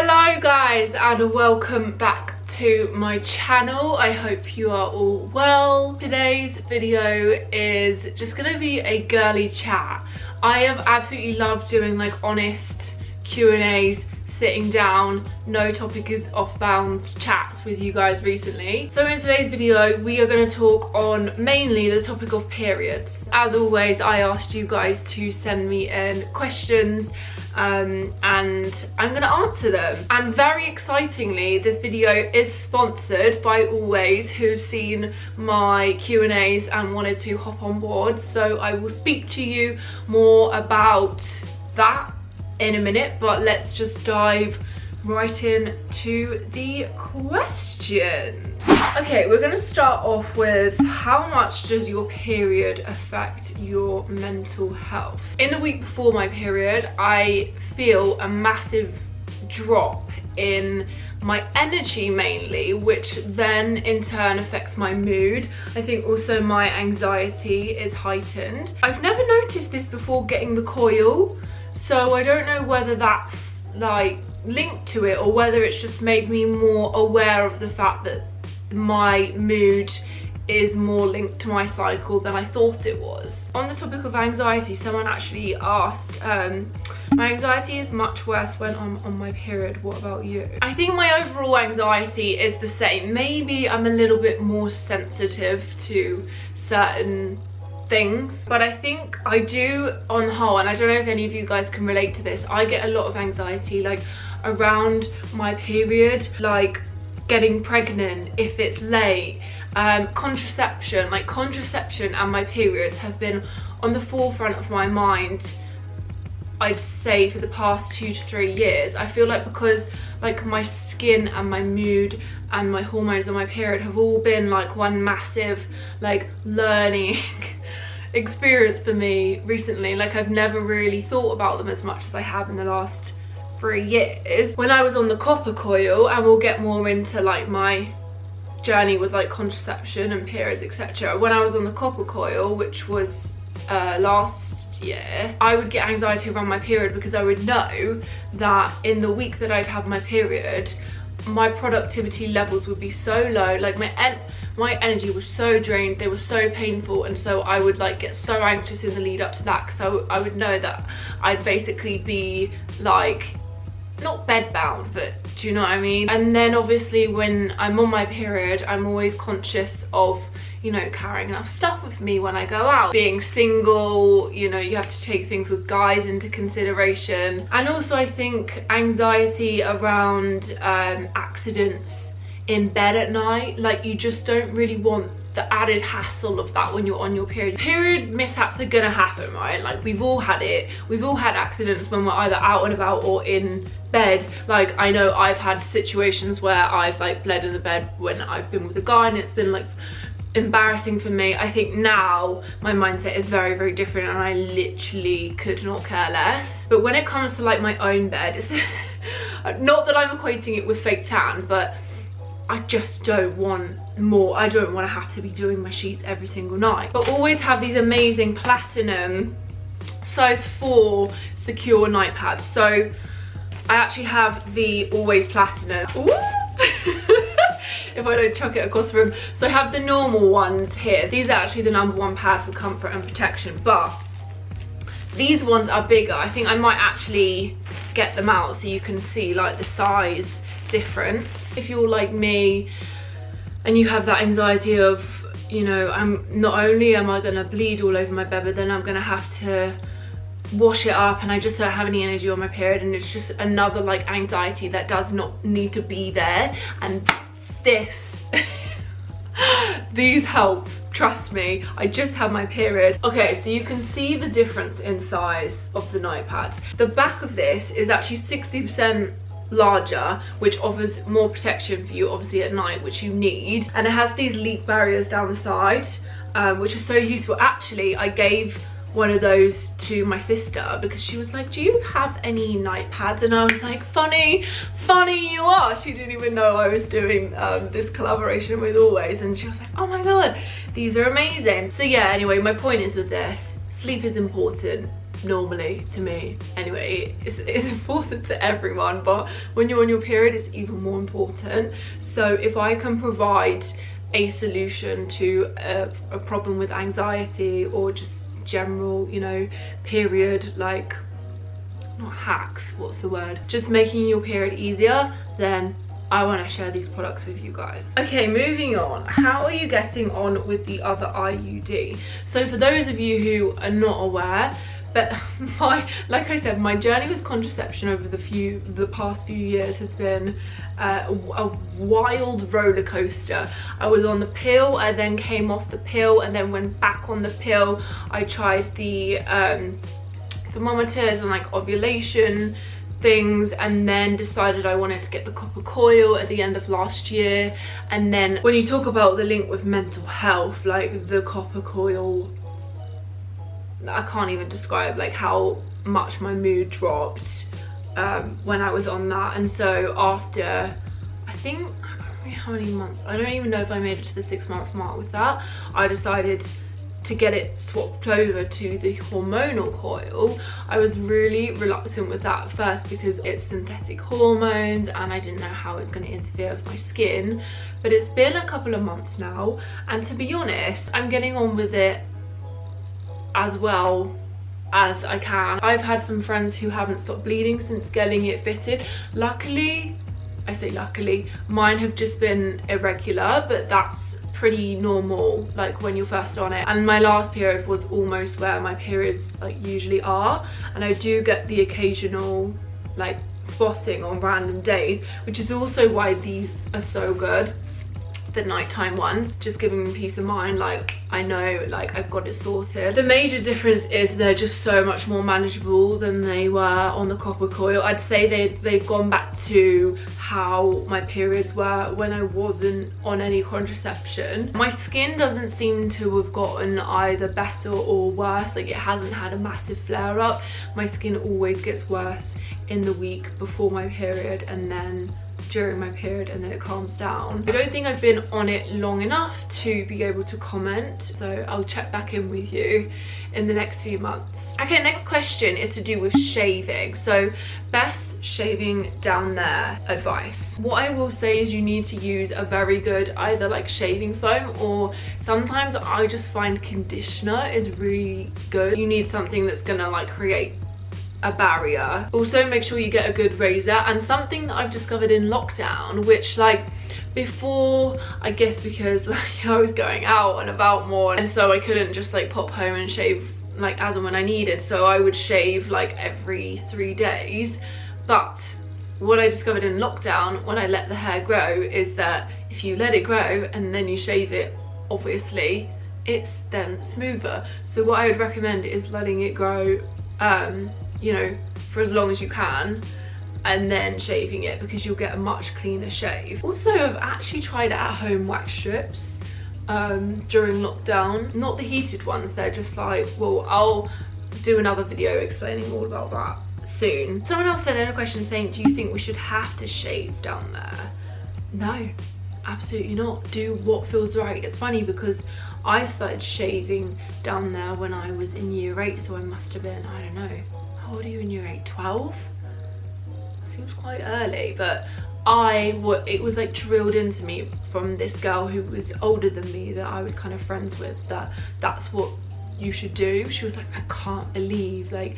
Hello guys and welcome back to my channel. I hope you are all well. Today's video is just gonna be a girly chat. I have absolutely loved doing like honest Q&As, sitting down, no topic is off bounds chats with you guys recently. So in today's video we are going to talk on mainly the topic of periods. As always, I asked you guys to send me in questions and I'm going to answer them. And very excitingly, this video is sponsored by Always, who've seen my Q&As and wanted to hop on board. So I will speak to you more about that in a minute, but let's just dive right into the questions. Okay, we're gonna start off with how much does your period affect your mental health? In the week before my period, I feel a massive drop in my energy mainly, which then in turn affects my mood. I think also my anxiety is heightened. I've never noticed this before getting the coil, so I don't know whether that's like linked to it or whether it's just made me more aware of the fact that my mood is more linked to my cycle than I thought it was. On the topic of anxiety, someone actually asked, my anxiety is much worse when I'm on my period. What about you? I think my overall anxiety is the same. Maybe I'm a little bit more sensitive to certain things, but I think I do on the whole, and I don't know if any of you guys can relate to this, I get a lot of anxiety like around my period, like getting pregnant if it's late, contraception and my periods have been on the forefront of my mind, I'd say, for the past 2 to 3 years. I feel like because like my skin and my mood and my hormones on my period have all been like one massive like learning experience for me recently. Like I've never really thought about them as much as I have in the last 3 years. When I was on the copper coil, and we'll get more into like my journey with like contraception and periods, etc. When I was on the copper coil, which was last year, I would get anxiety around my period because I would know that in the week that I'd have my period, my productivity levels would be so low, like my energy was so drained, they were so painful, and so I would like get so anxious in the lead up to that because I would know that I'd basically be like, not bedbound, but do you know what I mean? And then obviously when I'm on my period, I'm always conscious of, you know, carrying enough stuff with me when I go out. Being single, you know, you have to take things with guys into consideration. And also I think anxiety around accidents in bed at night. Like you just don't really want the added hassle of that when you're on your period. Period mishaps are gonna happen, right? Like we've all had it. We've all had accidents when we're either out and about or in bed. Like I know I've had situations where I've like bled in the bed when I've been with a guy and it's been like embarrassing for me. I think now my mindset is very, very different and I literally could not care less. But when it comes to like my own bed, it's not that I'm equating it with fake tan, but I just don't want more. I don't want to have to be doing my sheets every single night. But always have these amazing platinum size 4 secure night pads. So I actually have the Always Platinum. If I don't chuck it across the room. So I have the normal ones here. These are actually the #1 pad for comfort and protection, but these ones are bigger. I think I might actually get them out so you can see like the size difference. If you're like me and you have that anxiety of, you know, I'm not only am I gonna bleed all over my bed, but then I'm gonna have to wash it up and I just don't have any energy on my period, and it's just another like anxiety that does not need to be there. And these help, trust me. I just had my period. Okay, so you can see the difference in size of the night pads. The back of this is actually 60% larger, which offers more protection for you obviously at night, which you need, and it has these leak barriers down the side, which is so useful. Actually, I gave one of those to my sister because she was like, do you have any night pads? And I was like, funny you are. She didn't even know I was doing this collaboration with Always, and she was like, oh my god, these are amazing. So yeah, anyway, my point is with this, sleep is important. normally, to me anyway. It's important to everyone, but when you're on your period it's even more important. So if I can provide a solution to a problem with anxiety or just general, you know, period, like, not hacks, what's the word, just making your period easier, then I want to share these products with you guys. Okay, moving on. How are you getting on with the other IUD? So for those of you who are not aware, but like I said, my journey with contraception over the past few years has been a wild roller coaster. I was on the pill, I then came off the pill, and then went back on the pill. I tried the thermometers and like ovulation things, and then decided I wanted to get the copper coil at the end of last year. And then when you talk about the link with mental health, like the copper coil, I can't even describe like how much my mood dropped when I was on that. And so after, I think, I don't know how many months, I don't even know if I made it to the 6-month mark with that, I decided to get it swapped over to the hormonal coil. I was really reluctant with that at first because it's synthetic hormones and I didn't know how it's going to interfere with my skin. But it's been a couple of months now, and to be honest, I'm getting on with it as well as I can. I've had some friends who haven't stopped bleeding since getting it fitted. Luckily, I say luckily, mine have just been irregular, but that's pretty normal, like when you're first on it. And my last period was almost where my periods like usually are, and I do get the occasional like spotting on random days, which is also why these are so good, the nighttime ones, just giving me peace of mind, like I know like I've got it sorted. The major difference is they're just so much more manageable than they were on the copper coil. I'd say they've gone back to how my periods were when I wasn't on any contraception. My skin doesn't seem to have gotten either better or worse, like it hasn't had a massive flare up. My skin always gets worse in the week before my period and then during my period, and then it calms down. I don't think I've been on it long enough to be able to comment, so I'll check back in with you in the next few months. Okay, next question is to do with shaving. So best shaving down there advice. What I will say is you need to use a very good either like shaving foam, or sometimes I just find conditioner is really good. You need something that's gonna like create a barrier. Also make sure you get a good razor. And something that I've discovered in lockdown, which like before, I guess because like I was going out and about more, and so I couldn't just like pop home and shave like as and when I needed, so I would shave like every 3 days. But what I discovered in lockdown when I let the hair grow is that if you let it grow and then you shave it, obviously it's then smoother. So what I would recommend is letting it grow you know, for as long as you can, and then shaving it, because you'll get a much cleaner shave. Also, I've actually tried at-home wax strips during lockdown. Not the heated ones, they're just like, well, I'll do another video explaining all about that soon. Someone else sent in a question saying, do you think we should have to shave down there? No, absolutely not. Do what feels right. It's funny because I started shaving down there when I was in year 8, so I must have been, I don't know, how old are you in year 8? 12? Seems quite early, but it was like drilled into me from this girl who was older than me that I was kind of friends with, that that's what you should do. She was like, I can't believe like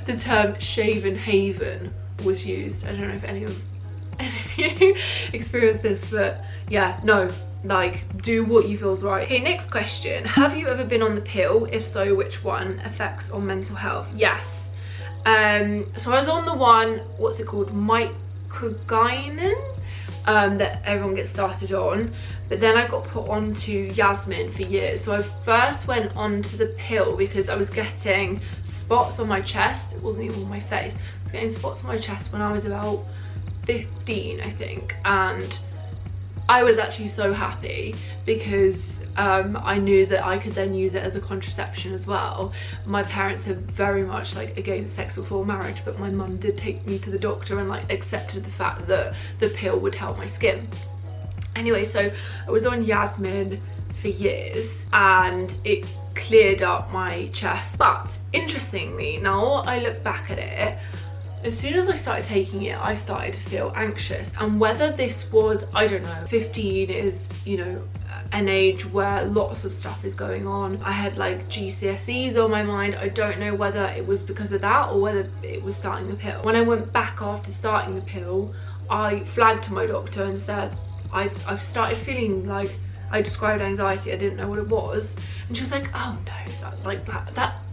the term shaven haven was used. I don't know if any of you experienced this, but yeah, no, like do what you feels right. Okay, next question. Have you ever been on the pill? If so, which one? Effects on mental health? Yes. So I was on the one, what's it called, microgynon, that everyone gets started on, but then I got put onto Yasmin for years. So I first went onto the pill because I was getting spots on my chest. It wasn't even on my face. I was getting spots on my chest when I was about 15, I think, and I was actually so happy because I knew that I could then use it as a contraception as well. My parents are very much like against sex before marriage, but my mum did take me to the doctor and like accepted the fact that the pill would help my skin. Anyway, so I was on Yasmin for years and it cleared up my chest. But interestingly, now I look back at it, as soon as I started taking it, I started to feel anxious. And whether this was, I don't know, 15 is, you know, an age where lots of stuff is going on. I had like GCSEs on my mind. I don't know whether it was because of that or whether it was starting the pill. When I went back after starting the pill, I flagged to my doctor and said, I've started feeling like, I described anxiety, I didn't know what it was. And she was like, oh no,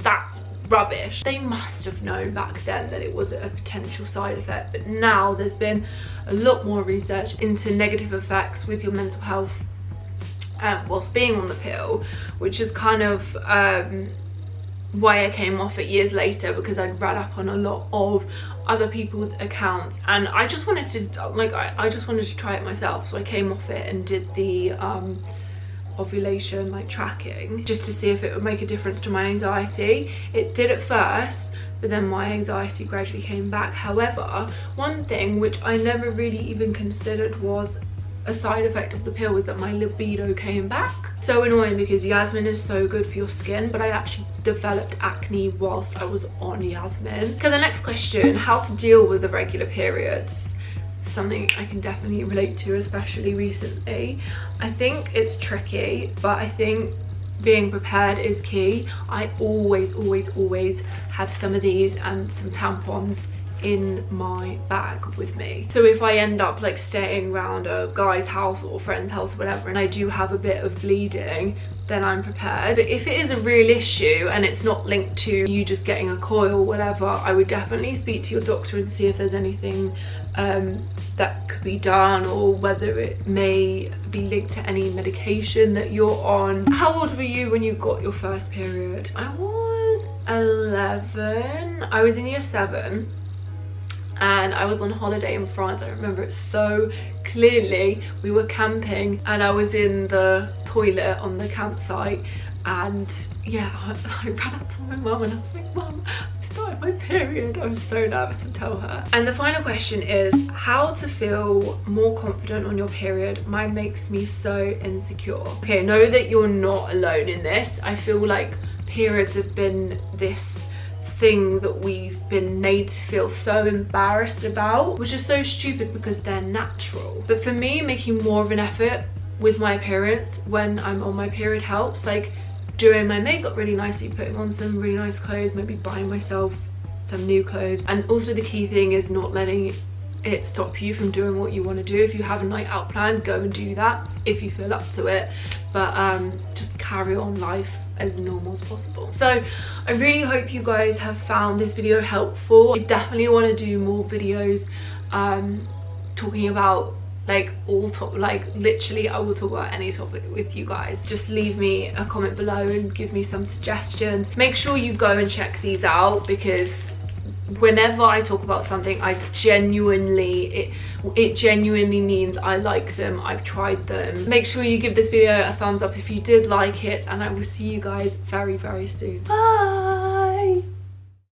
that's rubbish. They must have known back then that it was a potential side effect, but now there's been a lot more research into negative effects with your mental health whilst being on the pill, which is kind of why I came off it years later, because I'd read up on a lot of other people's accounts and I just wanted to like I just wanted to try it myself. So I came off it and did the ovulation like tracking just to see if it would make a difference to my anxiety. It did at first, but then my anxiety gradually came back. However, one thing which I never really even considered was a side effect of the pill was that my libido came back. So annoying, because Yasmin is so good for your skin, but I actually developed acne whilst I was on Yasmin. Okay, the next question, how to deal with irregular periods. Something I can definitely relate to, especially recently. I think it's tricky, but I think being prepared is key. I always have some of these and some tampons in my bag with me. So if I end up like staying around a guy's house or friend's house or whatever, and I do have a bit of bleeding, then I'm prepared. But if it is a real issue and it's not linked to you just getting a coil or whatever, I would definitely speak to your doctor and see if there's anything that could be done, or whether it may be linked to any medication that you're on. How old were you when you got your first period? I was 11. I was in year 7. And I was on holiday in France. I remember it so clearly. We were camping and I was in the toilet on the campsite, and yeah, I ran up to my mum and I was like, Mum, I've started my period. I was so nervous to tell her. And the final question is how to feel more confident on your period. Mine makes me so insecure. Okay, know that you're not alone in this. I feel like periods have been this thing that we've been made to feel so embarrassed about, which is so stupid because they're natural. But for me, making more of an effort with my appearance when I'm on my period helps. Like doing my makeup really nicely, putting on some really nice clothes, maybe buying myself some new clothes. And also the key thing is not letting it stop you from doing what you want to do. If you have a night out planned, go and do that if you feel up to it, but just carry on life as normal as possible. So I really hope you guys have found this video helpful. I definitely want to do more videos talking about like literally I will talk about any topic with you guys. Just leave me a comment below and give me some suggestions. Make sure you go and check these out, because whenever I talk about something, I genuinely, it genuinely means I like them, I've tried them. Make sure you give this video a thumbs up if you did like it, and I will see you guys very soon. Bye!